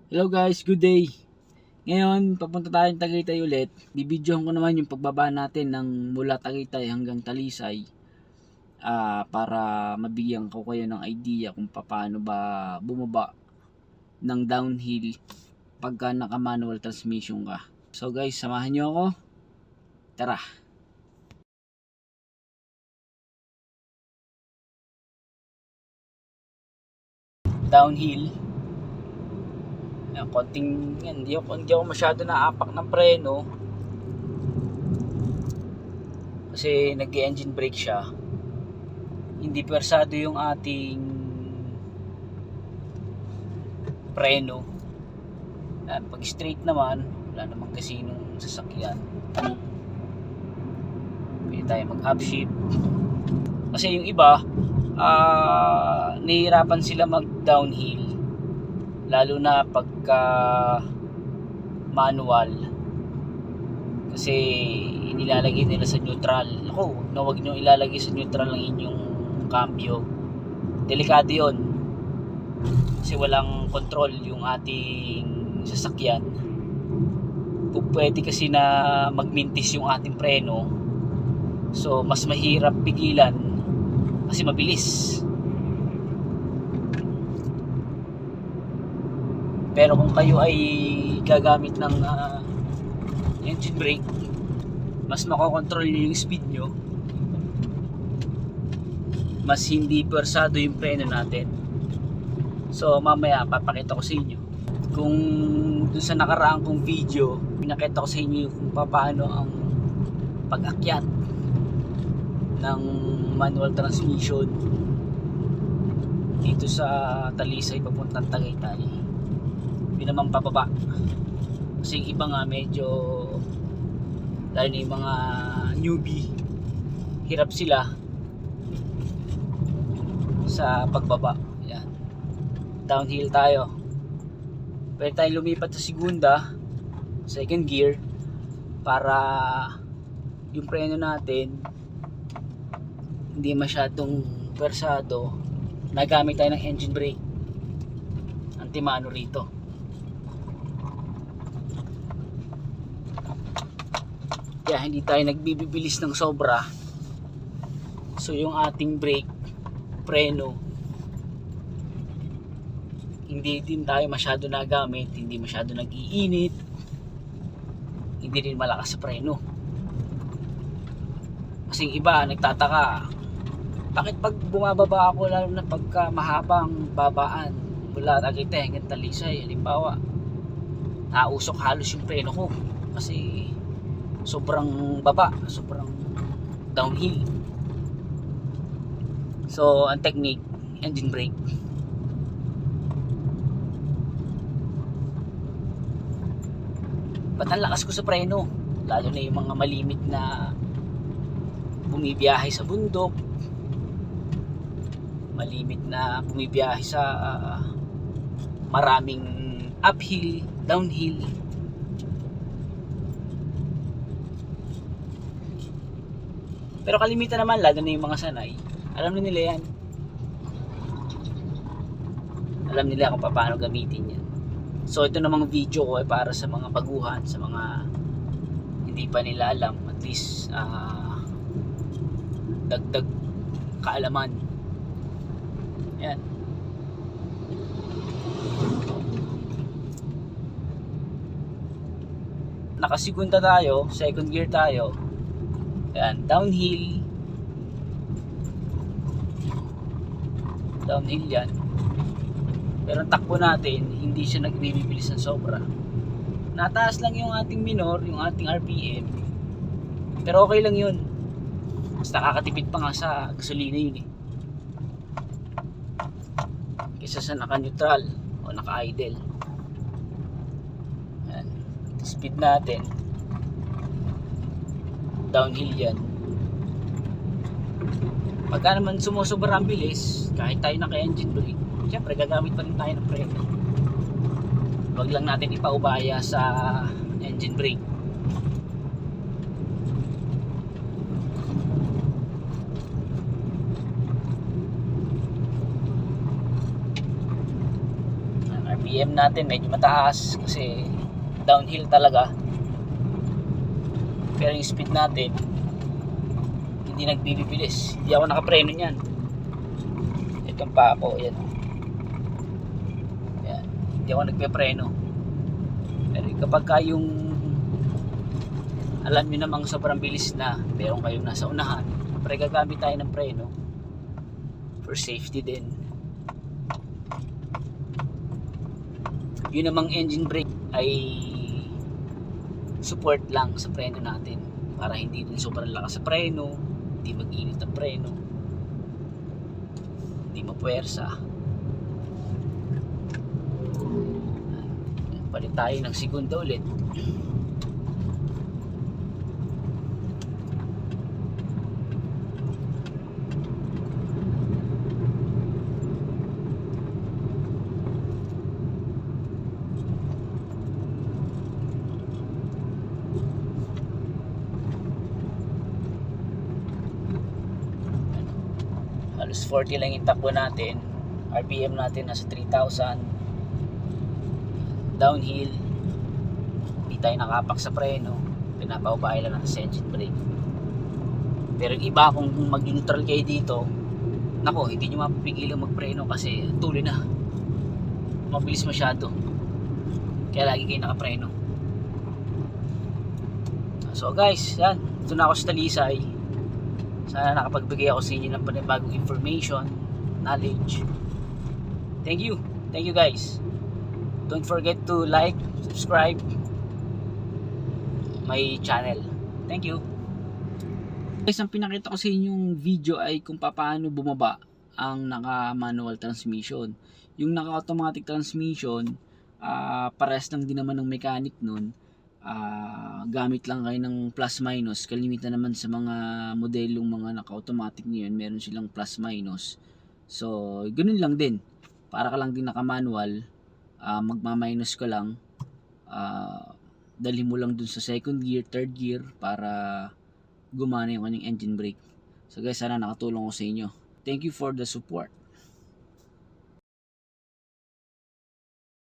Hello guys, good day. Ngayon, papunta tayong Tagaytay ulit. Bibidyohan ko naman yung pagbaba natin ng mula Tagaytay hanggang Talisay. Para mabigyan ko kayo ng idea kung paano ba bumaba ng downhill pagka naka manual transmission ka. So guys, samahan nyo ako. Tara! Downhill. Konting yan, hindi ako masyado naapak ng preno kasi nag-engine brake siya, hindi persado yung ating preno. Pag straight naman wala namang kasinong sasakyan, pwede tayo mag upshift kasi yung iba nahihirapan sila mag downhill lalo na pagka manual kasi inilalagay nila sa neutral. Ako, huwag nyo ilalagay sa neutral ang inyong cambio, delikado yon kasi walang control yung ating sasakyan. Pwede kasi na magmintis yung ating preno, so mas mahirap pigilan kasi mabilis. Pero kung kayo ay gagamit ng engine brake, mas makokontrol nyo yung speed nyo, mas hindi persado yung preno natin. So mamaya papakita ko sa inyo kung dun sa nakaraang kong video, pinakita ko sa inyo kung paano ang pag-akyat ng manual transmission dito sa Talisay papuntang Tagaytay. Yun naman pababa kasi yung iba nga medyo, lalo na yung mga newbie, hirap sila sa pagbaba. Yan, downhill tayo. Pwede tayong lumipat sa second gear para yung preno natin hindi masyadong persado. Nagamit tayo ng engine brake anti-mano rito. Kaya hindi tayo nagbibibilis ng sobra. So yung ating brake, preno, hindi din tayo masyado nagamit, hindi masyado nag-iinit, hindi din malakas sa preno. Kasi yung iba nagtataka, bakit pag bumababa ako, lalo na pagka mahabang babaan mula Tagaytay hanggang Talisay, halimbawa nausok halos yung preno ko kasi sobrang baba, sobrang downhill. So ang technique, engine brake. Ba't ang lakas ko sa preno, lalo na yung mga malimit na bumibiyahe sa bundok, malimit na bumibiyahe sa maraming uphill, downhill. Pero kalimitan naman, lalo na yung mga sanay, alam na nila yan. Alam nila kung paano gamitin yan. So ito namang video ko ay para sa mga baguhan, sa mga hindi pa nila alam, at least dagdag kaalaman. Yan. Nakasigunda tayo, second gear tayo. Yan, downhill yan, pero ang takbo natin hindi siya nagbibilis ng sobra. Nataas lang yung ating minor, yung ating RPM, pero okay lang yun, mas nakakatipid pa nga sa gasolina yun kaysa sa naka-neutral o naka-idle. Yan, speed natin downhill yan. Pagka naman sumusobra ang bilis, kahit tayo naka-engine brake, syempre gagamit pa rin tayo ng preno. Huwag lang natin ipaubaya sa engine brake. RPM natin medyo mataas kasi downhill talaga. Pero yung speed natin hindi nagbibibilis. Hindi ako nakapreno niyan. Itong pa ako, yan. Yan. Hindi ako nagpe-preno. Pero kapag ka yung alam nyo namang sobrang bilis na, meron kayong nasa unahan, pre gagamit tayo ng preno for safety din. Yun namang engine brake ay support lang sa preno natin para hindi din sobrang lakas sa preno, hindi mag-init ang preno, hindi mapuwersa. Palit tayo ng segunda ulit. Halos 40 lang yung takbo natin. RPM natin nasa 3,000. Downhill, hindi tayo nakapak sa preno, pinapaubahay lang natin sa engine brake. Pero yung iba, kung mag-neutral kayo dito, nako, hindi nyo mapipigilan magpreno kasi tuloy na, mabilis masyado, kaya lagi kayo nakapreno. So guys, yan, ito na ako sa Talisay. Sana nakapagbigay ako sa inyo ng panibagong information, knowledge. Thank you guys. Don't forget to like, subscribe my channel. Thank you. Guys, ang pinakita ko sa inyong video ay kung paano bumaba ang naka-manual transmission. Yung naka-automatic transmission, parehas lang din naman ng mechanic nun. Gamit lang kayo ng plus minus. Kalimitan naman sa mga modelong mga naka-automatic ngayon, meron silang plus minus. So, ganun lang din. Para ka lang din naka-manual, magma-minus ka lang, dalhin mo lang dun sa second gear, third gear para gumana yung kanyang engine brake. So guys, sana nakatulong ko sa inyo. Thank you for the support.